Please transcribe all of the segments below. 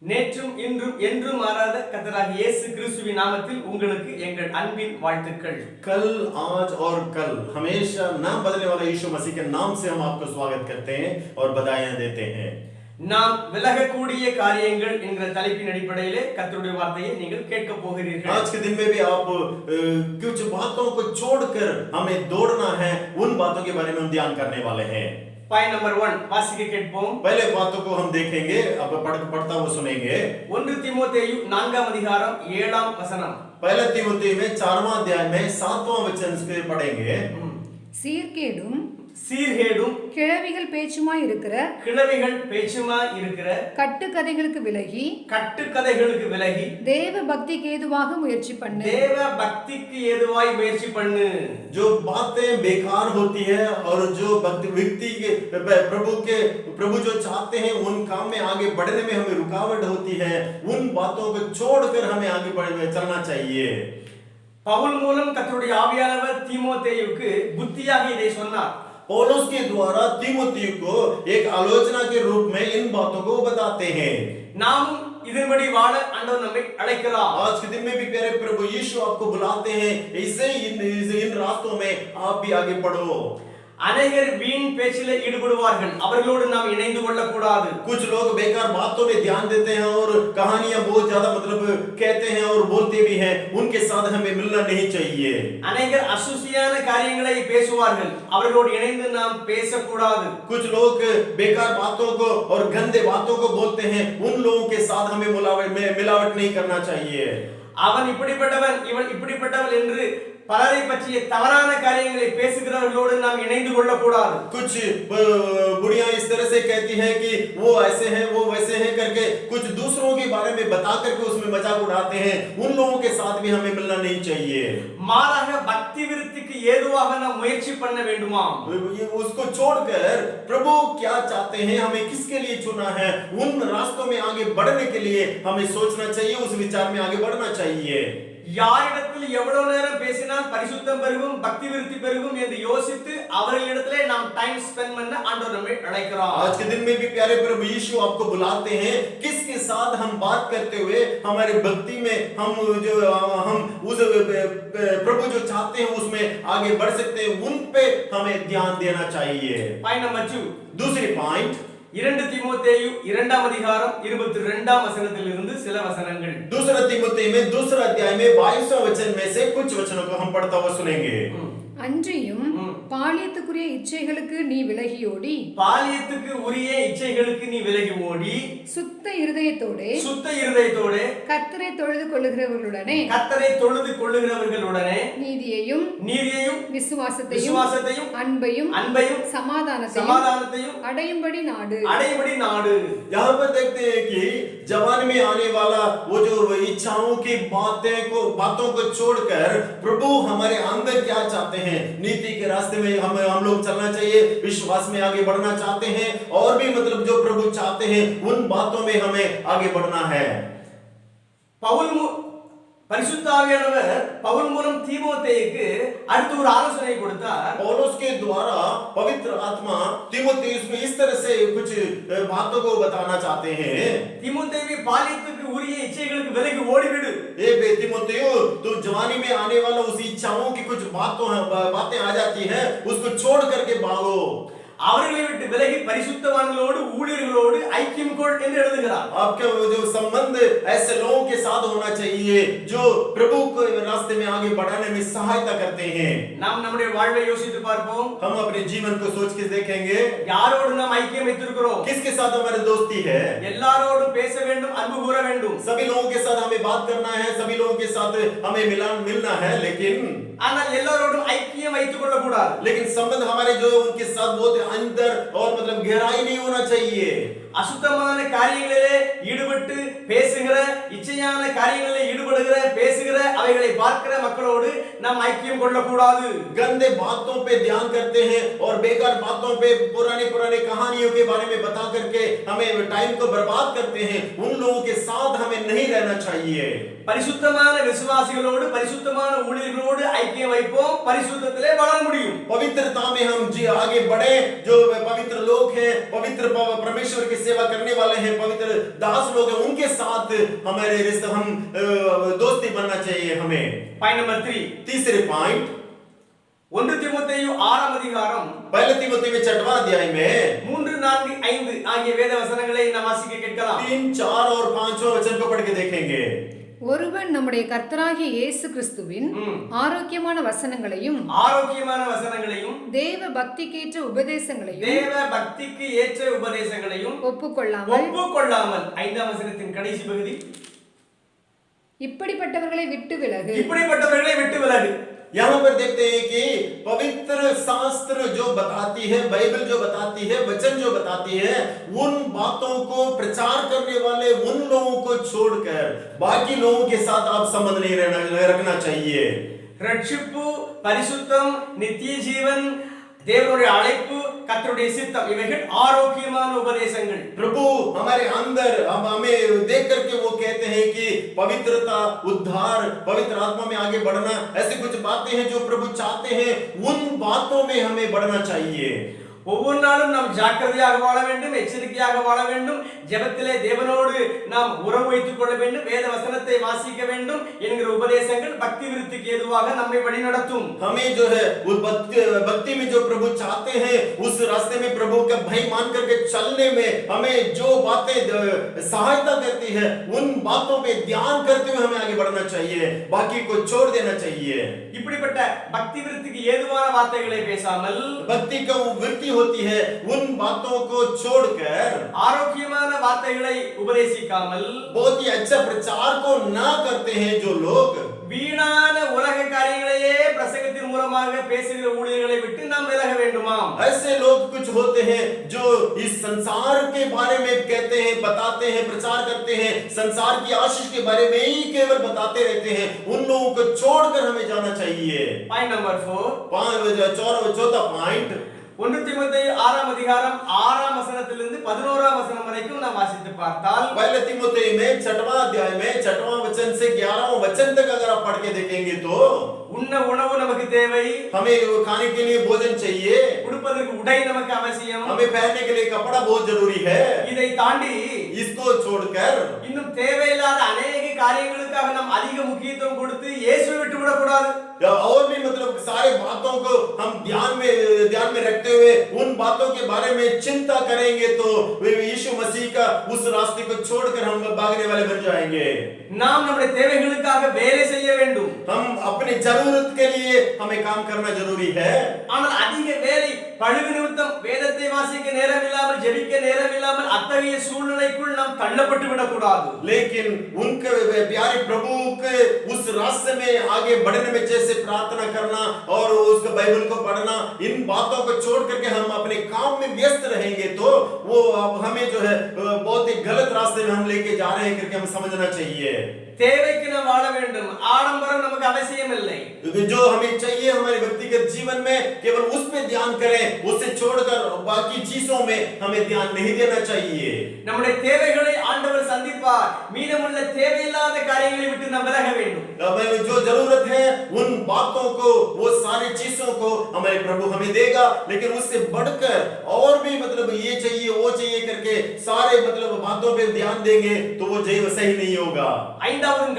நேற்றும் இன்றும் என்றும் மாறாத கர்த்தராகிய இயேசு கிறிஸ்துவின் நாமத்தில் உங்களுக்கு எங்கள் அன்பின் வாழ்த்துக்கள். कल आज और कल हमेशा नाम बदलने वाला यीशु मसीह के नाम से हम आपको स्वागत करते हैं और बधाइयां देते हैं. நாம் விலகக்கூடிய காரியங்கள் என்கிற தலைப்பின் அடிப்படையிலே கர்த்தருடைய வார்த்தையை நீங்கள் கேட்க போகிறீர்கள். आज के दिन में भी आप कुछ बातों को छोड़कर हमें दौड़ना है, उन बातों के बारे में हम ध्यान करने वाले हैं. பாயிண்ட் நம்பர் 1 வாசிக்க கேட்போம். पहले बातों को हम देखेंगे, अब पढ़ता हुआ सुनेंगे. 1 தீமோத்தேயு 4 அதிகாரம் 7 வசனம். पहले तीमुथी में 4वां अध्याय में 7वां वचन से पढ़ेंगे. சீர்கேடும் சீர்கேடும் கிழவிகள் பேச்சுமாய் இருக்கிற கட்டுக்கதைகளுக்கு விலகி தேவ பக்திக்கு ஏதுவாக முயற்சி பண்ணு. जो बातें बेकार होती है और जो व्यक्ति के प्रभु जो चाहते हैं उन काम में आगे बढ़ने में हमें रुकावट होती है, उन बातों को छोड़कर हमें आगे चलना चाहिए. பவுல் மூலம் கர்த்தருடைய ஆவியானவர் தீமோத்தேயுவுக்கு புத்தியாக இதை சொன்னார். पौलुस के द्वारा तीमुथी को एक आलोचना के रूप में इन बातों को बताते हैं. நாம் இதன்படி வாழ ஆண்டவர் நம்மை அழைக்கிறார். आज के दिन में भी प्यारे प्रभु यीशु आपको बुलाते हैं, ऐसे इन रास्तों में आप भी आगे बढ़ो. अनेகர் வீண் பேச்சிலே ஈடுபடுவார்கள், அவர்களோடு நாம் இணைந்து கொள்ள கூடாது. कुछ लोग बेकार बातों में ध्यान देते हैं और कहानियां बहुत ज्यादा कहते हैं और बोलते भी हैं, उनके साथ हमें मिलना नहीं चाहिए. अनेகர் அசுசியான காரியங்களை பேசுவார்கள், அவர்களோடு இணைந்து நாம் பேசக்கூடாது. कुछ लोग बेकार बातों को और गंदे बातों को बोलते हैं, उन लोगों के साथ हमें मिलावट नहीं करना चाहिए. அவன் இப்படிப்பட்டவன் இவன் இப்படிப்பட்டவள் என்று பலரை பற்றிய தவறான காரியங்களை பேசுகிறவர்களோடு நாம் இணைந்து கொள்ள கூடாது. कुछ बुढ़िया इस तरह से कहती हैं कि वो ऐसे हैं वो वैसे हैं करके कुछ दूसरों के बारे में बता करके उसमें मजाक उड़ाते हैं, उन लोगों के साथ भी हमें मिलना नहीं चाहिए. மாறாக பக்தி விருத்திக்கு ஏதுவாக நாம் முயற்சி பண்ண வேண்டுமா? उसको छोड़कर प्रभु क्या चाहते हैं, हमें किसके लिए चुना है, उन रास्तों में आगे बढ़ने के लिए हमें सोचना चाहिए, उस विचार में आगे बढ़ना चाहिए. யாரிடத்தில் எவ்வளவு நேரம் பேசினால் பரிசுத்தம் பெருகும் பக்தி விருத்தி பெருகும் என்று யோசித்து அவர்களிடத்திலே நாம் டைம் ஸ்பெண்ட் பண்ண ஆண்டவர் நம்மை அழைக்கிறார். आज के दिन में भी प्यारे प्रभु यीशु आपको बुलाते हैं, किसके साथ हम बात करते हुए हमारे भक्ति में हम उस प्रभु जो चाहते हैं उसमें आगे बढ़ सकते हैं, उन पे हमें ध्यान देना चाहिए. पॉइंट नंबर 2, दूसरी पॉइंट 2 தீமோத்தேயு 2 அதிகாரம் 22 வசனத்திலிருந்து சில வசனங்கள். दूसरा तीमुथी में 2 अध्याय में 22वां वचन में से कुछ वचनों को हम पढ़ता हुआ सुनेंगे. அன்றியும் பாலியத்துக்குரிய இச்சைகளுக்கு நீ விலகி ஓடி சுத்த இருதயத்தோடே கர்த்தரை தொழுது கொள்ளுகிறவர்களுடனே நீதியையும் விசுவாசத்தையும் அன்பையும் சமாதானத்தையும் அடையும்படி நாடு. यहाँ पर देखते हैं कि जवानी में आने वाला वो जो इच्छाओं की बातों को छोड़कर प्रभु हमारे अंदर क्या चाहते हैं, नीति के रास्ते में हम लोग चलना चाहिए, विश्वास में आगे बढ़ना चाहते हैं और भी जो प्रभु चाहते हैं उन बातों में हमें आगे बढ़ना है. பரிசுத்த ஆவியானவர் பவுல் மூலம் தீமோத்தேயுக்கு அடுத்து ஒரு ஆலோசனை கொடுத்தார். पौलुस के द्वारा पवित्र आत्मा तीमुथियुस में इस तरह से कुछ बातों को बताना चाहते हैं. தீமோத்தேயுவை பாலியத்துக்கு உரிய இச்சைகளுக்கு விலகி ஓடிவிடு. तीमुथियु, तो जवानी में आने वाला उस इच्छाओं की कुछ बातें आ जाती हैं, उसको छोड़ करके भागो. அவர்களை விட்டு விலகி பரிசுத்தவான்களோடு ஊழியர்களோடு ஐக்கியம் கொள் என்று எழுதுகிறார். आपका जो संबंध ऐसे लोगों के साथ होना चाहिए जो प्रभु को रास्ते में आगे बढ़ाने में सहायता करते हैं. நாம் நம்முடைய வாழ்வை யோசித்து பார்ப்போம். हम अपने जीवन को सोच के देखेंगे, யாரோடு நாம் ஐக்கியம் வைத்திருக்கிறோம், किसके साथ हमारी दोस्ती है. எல்லாரோடும் பேச வேண்டும், அன்பு கூற வேண்டும். सभी लोगों के साथ हमें बात करना है, सभी लोगों के साथ हमें मिलना है, लेकिन ஆனால் எல்லாரோடும் ஐக்கியம் வைத்துக் கொள்ள கூடாது. लेकिन संबंध हमारे जो उनके साथ बहुत अंदर और गहराई नहीं होना चाहिए. அசுத்தமான காரியங்களிலே ஈடுபட்டு பேசுகிற, இச்சையான காரியங்களிலே ஈடுபடுகிற, பேசுகிற, அவைகளை பார்க்கிற மக்களோடு நாம் ஐக்கியம் கொள்ள கூடாது. गंदे बातों पे ध्यान करते हैं और बेकार बातों पे पुराने कहानियों के बारे में बता करके हमें टाइम को बर्बाद करते हैं, उन लोगों के साथ हमें नहीं रहना चाहिए. பரிசுத்தமான விசுவாசிகளோடு பரிசுத்தமான ஊழியர்களோடு ஐக்கியம் வைப்போம், பரிசுத்தத்திலே வளர முடியும். पवित्रता में हम आगे बढ़े, जो पवित्र लोग हैं, पवित्र परमेश्वर की सेवा करने वाले हैं, पवित्र दास लोग हैं, उनके साथ हमारे रिश्ते हम दोस्ती बनना चाहिए हमें। பாயிண்ட் நம்பர் 3, तीसरे पॉइंट 1 தீமோத்தேயு 6ஆம் அதிகாரம் पहले तीमुथियुस में 6वां अध्याय में 3, 4, 5 ஆகிய வேத வசனங்களை நாம் வாசிக்க கேட்கலாம். 3, 4 और 5वां वचन को पढ़ के देखेंगे। ஒருவன் நம்முடைய கர்த்தராகிய இயேசு கிறிஸ்துவின் ஆரோக்கியமான வசனங்களையும் தேவ பக்திக்கேற்ற உபதேசங்களையும் ஒப்புக்கொள்ளாமல் 5ஆம் வசனத்தின் கடைசி பகுதி, இப்படிப்பட்டவர்களை விட்டு விலகு. यहाँ पर देखते हैं कि पवित्र शास्त्र जो बताती है, बाइबल जो बताती है, वचन जो बताती है, उन बातों को प्रचार करने वाले उन लोगों को छोड़कर बाकी लोगों के साथ आप संबंध नहीं रखना चाहिए। ரட்சிப்பு, பரிசுத்தம், நித்திய ஜீவன், தேவனுடைய அழைப்பு, கர்த்தருடைய சித்தம், இவைகள் ஆரோக்கியமான உபதேசங்கள். प्रभु हमारे अंदर हमें देख करके वो कहते हैं कि पवित्रता, उद्धार, पवित्र आत्मा में आगे बढ़ना, ऐसी कुछ बातें हैं जो प्रभु चाहते हैं, उन बातों में हमें बढ़ना चाहिए। ஒவ்வொரு நாளும் நாம் ஜாக்கிரதையாக வாழ வேண்டும், எச்சரிக்கையாக வாழ வேண்டும், ஜெபத்திலே தேவனோடு நாம் உறவு வைத்துக் கொள்ள வேண்டும், வேத வசனத்தை வாசிக்க வேண்டும் என்கிற உபதேசங்கள் பக்தி விருத்திக்கு ஏதுவாக நம்மை வழிநடத்தும். हमें जो है उस भक्ति में जो प्रभु चाहते हैं, उस रास्ते में प्रभु का भय मान करके चलने में हमें जो बातें सहायता देती है, उन बातों पे ध्यान करते हुए हमें आगे बढ़ना चाहिए, बाकी को छोड़ देना चाहिए। இப்படிப்பட்ட பக்தி விருத்திக்கு ஏதுவான வார்த்தைகளை பேசாமல், भक्ति का वृत्ति होती है, उन बातों को छोड़कर ஆரோக்கியமான வார்த்தைகளை உபதேசிக்காமல், बहुत ही अच्छा प्रचार को ना करते हैं जो लोग, வீணான உலக காரியங்களையே பிரசங்கத்தின் மூலமாக பேசுகிற ஊழியர்களை விட்டு நாம் விலக வேண்டுமாம். ऐसे लोग कुछ होते हैं जो इस संसार के बारे में कहते हैं, बताते हैं, प्रचार करते हैं, संसार की आशीष के बारे में ही केवल बताते रहते हैं, उन लोगों को छोड़कर हमें जाना चाहिए। पॉइंट नंबर 4, चौथा पॉइंट 1 தீமோத்தேயு 6ஆம் அதிகாரம் 6ஆம் வசனத்திலிருந்து 11ஆம் வசனம் வரைக்கும் நாம் வாசித்து பார்த்தால், पहले तीमुथियुस में 6वां अध्याय में 6वां वचन से 11वां वचन तक अगर आप पढ़ के देखेंगे तो உண்ண உணவு நமக்கு தேவை, हमें खाने के लिए भोजन चाहिए, உடுப்பதற்கு உடை நமக்கு அவசியம், हमें पहनने के लिए कपड़ा बहुत जरूरी है। இதை தாண்டி इसको छोड़कर இன்னும் தேவையில்லாத अनेक காரியங்களுக்காக நாம் அதிக முக்கியத்துவம் கொடுத்து இயேசுவை விட்டு விட கூடாது. और भी मतलब सारे बातों को हम ध्यान में रखते हुए उन बातों के बारे में चिंता करेंगे तो यीशु मसीह का उस रास्ते को छोड़कर हम भागने वाले बन जाएंगे। நாம் நம்முடைய தேவைகளுக்காக வேலை செய்ய வேண்டும், हम अपनी जरूरत के लिए हमें काम करना जरूरी है। ஆனால் அதிக வேலை பழுவு நிமித்தம் வேதத்தை வாசிக்க நேரம் இல்லாமல், ஜெபிக்க நேரம் இல்லாமல் அத்தகைய சூழ்நிலைக்குள் நாம் தள்ளப்பட்டு விடக் கூடாது। लेकिन उनके प्यारे प्रभु के उस रास्ते में आगे बढ़ने में जैसे प्रार्थना करना और उसका बाइबल को पढ़ना, इन बातों को छोड़ करके हम अपने काम में व्यस्त रहेंगे तो वो हमें जो है बहुत ही गलत रास्ते में हम लेके जा रहे हैं करके हम समझना चाहिए। தேவைக்கு நாம் வாழ வேண்டும், ஆடம்பரம் நமக்கு அவசியம் இல்லை। जो हमें चाहिए हमारे व्यक्तिगत जीवन में केवल उस पे ध्यान करें, उसे छोड़कर बाकी चीजों में हमें ध्यान नहीं देना चाहिए। நம்முடைய தேவைகளை ஆண்டவர் சந்திப்பார், மீதமுள்ள தேவையில்லாத காரியங்களை விட்டு நாம் விலக வேண்டும்। हमें जो जरूरत है उन बातों को, वो सारी चीजों को हमारे प्रभु हमें देगा, लेकिन उससे बढ़कर और भी मतलब ये चाहिए वो चाहिए करके सारे मतलब बातों पे ध्यान देंगे तो वो सही नहीं होगा।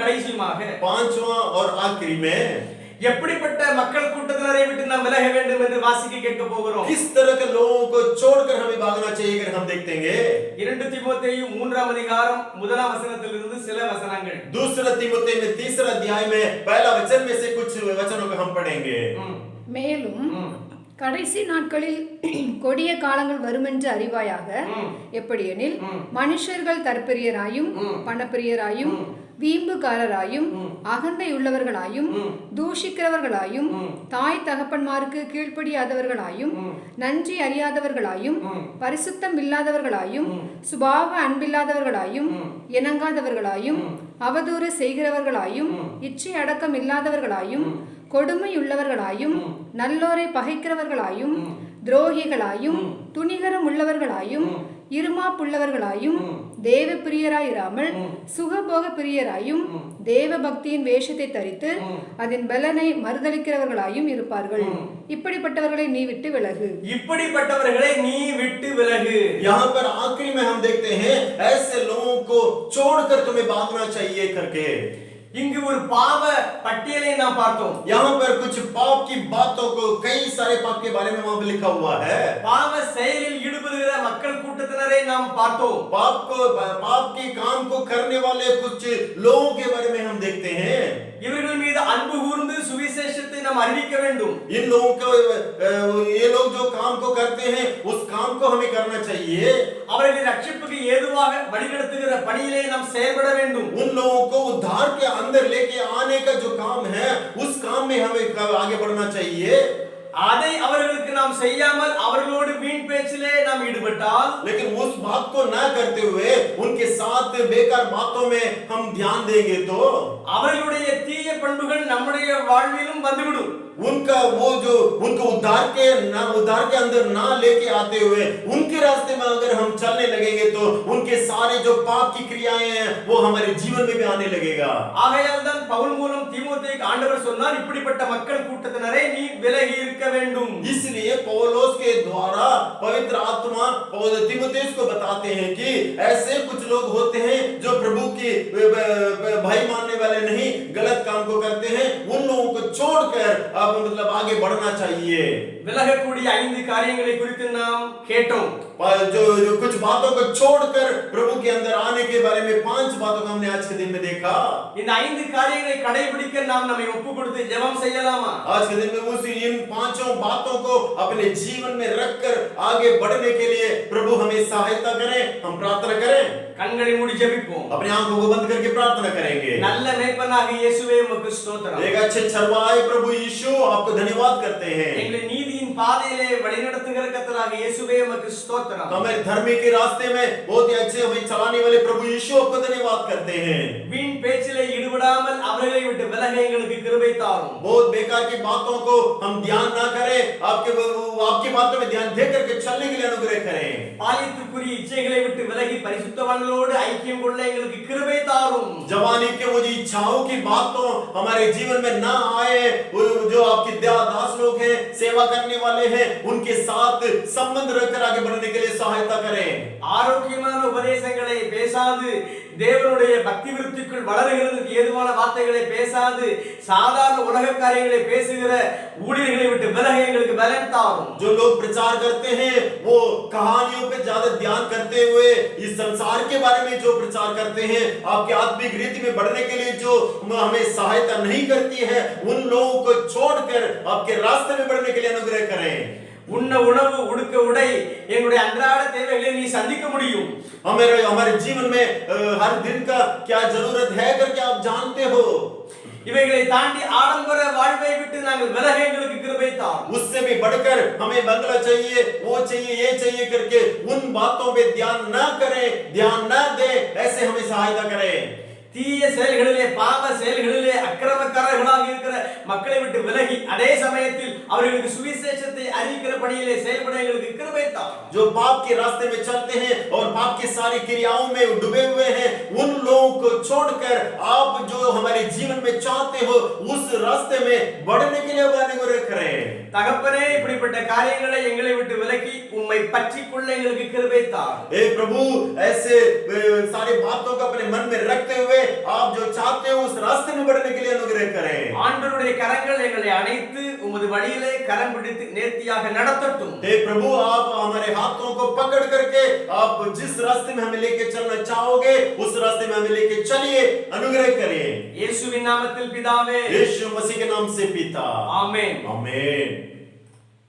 கடைசியாக 5वां और आखिरी में எப்படிப்பட்ட மக்கள் கூட்டத்தினரை விட்டு நாம் விலக வேண்டும் என்று வாசிக்க கேட்க போகிறோம்। किस तरह के लोगों को छोड़कर हमें भागना चाहिए अगर हम देखेंगे। 2 தீமோத்தேயு 3ஆம் அதிகாரம் 1ஆம் வசனத்திலிருந்து சில வசனங்கள், दूसरा तीमुथियुस में 3रा अध्याय में पहला वचन में से कुछ वचनों को हम पढ़ेंगे। மேலும் கடைசி நாட்களில் கொடிய காலங்கள் வருமென்று அறிவாயாக, எப்படியெனில் மனுஷர்கள் தற்பெரியராயும் பணப்பிரியராயும் வீம்புக்காரராயும் அகந்தை உள்ளவர்களாயும் தூஷிக்கிறவர்களாயும் தாய் தகப்பன்மாருக்கு கீழ்ப்படியாதவர்களாயும் நன்றி அறியாதவர்களாயும் பரிசுத்தம் இல்லாதவர்களாயும் சுபாவ அன்பில்லாதவர்களாயும் இணங்காதவர்களாயும் அவதூறு செய்கிறவர்களாயும் இச்சை அடக்கம் இல்லாதவர்களாயும் கொடுமையுள்ளவர்களாயும் நல்லோரை பகைக்கிறவர்களாயும் துரோகிகளாயும் துணிகரம் உள்ளவர்களாயும் இருமாப்புள்ளவர்களாயும் தேவ பிரியராயிராமல் சுகபோக பிரியராயும் தேவ பக்தியின் வேஷத்தை தரித்து அதன் பலனை மறுதலிக்கிறவர்களாயும் இருப்பார்கள். இப்படிப்பட்டவர்களை நீ விட்டு விலகு. இப்படிப்பட்டவர்களை நீ விட்டு விலகு. यहाँ पर आखिरी में हम देखते हैं ऐसे लोगों को छोड़कर तुम्हें भागना चाहिए करके. இங்கு ஒரு பாவ பட்டியலை நாம் பார்த்தோம். यहाँ पर कुछ पाप की बातों को, कई सारे पाप के बारे में वहां पे लिखा हुआ है. பாவ செயலில் ஈடுபடுகிற மக்கள் கூட்டத்தினரை நாம் பார்த்தோம். पाप के काम को करने वाले कुछ लोगों के बारे में हम देखते हैं. இவர்கள் மீது அன்பு கூர்ந்து சுவிசேஷத்தை நாம் அறிவிக்க வேண்டும். इन लोगों को, ये लोग जो काम को करते हैं उस काम को हमें करना चाहिए. அவர்களை ரட்சிப்புக்கு ஏதுவாக வழிநடத்துகிற பணியிலே நாம் செயல்பட வேண்டும். उन लोगों को उद्धार के अंदर लेके आने का जो काम है उस काम में हमें आगे बढ़ना चाहिए. அதை அவர்களுக்கு நாம் செய்யாமல் அவர்களோடு வீண் பேச்சிலே நாம் ஈடுபட்டால், लेकिन उस बात को ना करते हुए उनके साथ बेकार बातों में हम ध्यान देंगे तो அவர்களுடைய தீய பண்புகள் நம்முடைய வாழ்விலும் வந்துவிடும். उनका वो जो उनको उद्धार के अंदर ना लेके आते हुए उनके रास्ते में अगर हम चलने लगेंगे तो उनके सारे जो पाप की क्रियाएं हैं वो हमारे जीवन में भी आने लगेगा. ஆகையால் தான் பவுல் மூலம் தீமோத்தேயுக்கு ஆண்டவர் சொன்னார், இப்படிப்பட்ட மக்கள் கூட்டத்தினரை நீ விலகி இருக்க வேண்டும். इसलिए पौलुस के द्वारा पवित्र आत्मा तीमुथियुस को बताते हैं कि ऐसे कुछ लोग होते हैं जो प्रभु की भाई मानने वाले नहीं, गलत काम को करते हैं. उन लोगों को छोड़कर मतलब आगे बढ़ना चाहिए. விலகக்கூடிய 5 காரியங்களை குறித்து நாம் கேட்டோம். जो कुछ बातों को छोड़कर प्रभु के अंदर आने के बारे में 5 बातों को हमने आज के दिन में देखा. இந்த 5 காரியங்களை கடைபிடிக்க நாம் நம்மை ஒப்பு கொடுத்து ஜெபம் செய்யலாமா? आज के दिन में उसी इन 5 बातों को अपने जीवन में रखकर आगे बढ़ने के लिए प्रभु हमें सहायता करें. हम प्रार्थना करें. கண்களை மூடி ஜெபிப்போம். अपनी आंखों को बंद करके प्रार्थना करेंगे. நல்ல மேய்ப்பனாகிய இயேசுவே உமக்கு ஸ்தோத்திரம். एक अच्छे चरवाहे प्रभु यीशु आपको धन्यवाद करते हैं. எங்களை நீதியின் பாதையிலே வழிநடத்துகிற கர்த்தராகிய இயேசுவே உமக்கு ஸ்தோத்திரம். हमें धर्म के रास्ते में बहुत ही अच्छे हमें चलाने वाले प्रभु यीशु आपको धन्यवाद करते हैं. வீண் பேச்சிலே ஈடுபடாமல் அவர்களை விட்டு விலக எங்களுக்கு கிருபை தாரும். बहुत बेकार की बातों को हम ध्यान ना करें, आपकी बातों में ध्यान दे करके चलने के लिए अनुग्रह करें. பாலியத்துக்குரிய இச்சைகளை விட்டு விலகி பரிசுத்தவான்களோடு ஐக்கியம் கொள்ள எங்களுக்கு கிருபை தாரும். जवानी के वो जो इच्छाओं की बातों हमारे जीवन में ना आए. जो आपके दास लोग हैं, सेवा करने वाले हैं, उनके साथ संबंध रखकर आगे बढ़ने के लिए सहायता करें. ஆரோக்கியமான உபதேசங்களை பேசாது, தேவனுடைய பக்தி விருத்திக்குள் வளருகிறதுக்கு ஏதுவான வார்த்தைகளை பேசாது, சாதாரண உலக காரியங்களை பேசுகிற ஊழியர்களை விட்டு விலக எங்களுக்கு பலன் தாரும். जो लोग प्रचार करते हैं वो कहानियों पे ज्यादा ध्यान करते हुए इस संसार के बारे में जो प्रचार करते हैं, आपके आत्मिक रीति में बढ़ने के लिए जो हमें सहायता नहीं करती है, उन लोगों को छोड़कर आपके रास्ते में बढ़ने के लिए अनुग्रह करें. உண்ண உணவு, உடுக்க உடை, எங்களுடைய அன்றாட தேவைகளை நீ சந்திக்க முடியும். हमारे जीवन में हर दिन का क्या जरूरत है करके आप जानते हो. இவைகளை தாண்டி ஆடம்பர வாழ்வை விட்டு நாங்கள் விலக எங்களுக்கு கிருபை தாரும். उससे भी बढ़कर हमें बंगला चाहिए, वो चाहिए, ये चाहिए करके उन बातों पे ध्यान ना करें, ध्यान ना दें. ऐसे हमें सहायता करें. தீய செயல்களிலே, பாவ செயல்களிலே அக்கிரமக்காரர்களாக இருக்கிற மக்களை விட்டு விலகி அதே சமயத்தில் அவர்களுக்கு சுவிசேஷத்தை அறிவிக்கிற பணியிலே செயல்பட எங்களுக்கு கிருபை தாரும். जो पाप के रास्ते में चलते हैं और पाप की सारी क्रियाओं में डूबे हुए हैं, उन लोगों को छोड़कर आप जो हमारे जीवन में चाहते हो उस रास्ते में बढ़ने के लिए अनुग्रह करें. தகப்பனே, இப்படிப்பட்ட காரியங்களை எங்களை விட்டு விலக்கி உம்மை பற்றிக்கொள்ள எங்களுக்கு கிருபை தாரும். हे प्रभु, ऐसे सारी बातों को अपने मन में रखते हुए आप जो चाहते हो उस रास्ते में बढ़ने के लिए अनुग्रह करें. ஆண்டவருடைய கரங்கள் எங்களை அணைத்து உமது வழியிலே கரம் பிடித்து நேர்த்தியாக நடத்தட்டும். हे प्रभु, आप हमारे हाथों को पकड़ करके आप जिस रास्ते में हमें लेके चलना चाहोगे उस रास्ते में हमें लेके चलिए. अनुग्रह करें. இயேசுவின் நாமத்தில் பிதாவே. यीशु मसीह के नाम से पिता. आमेन. आमीन.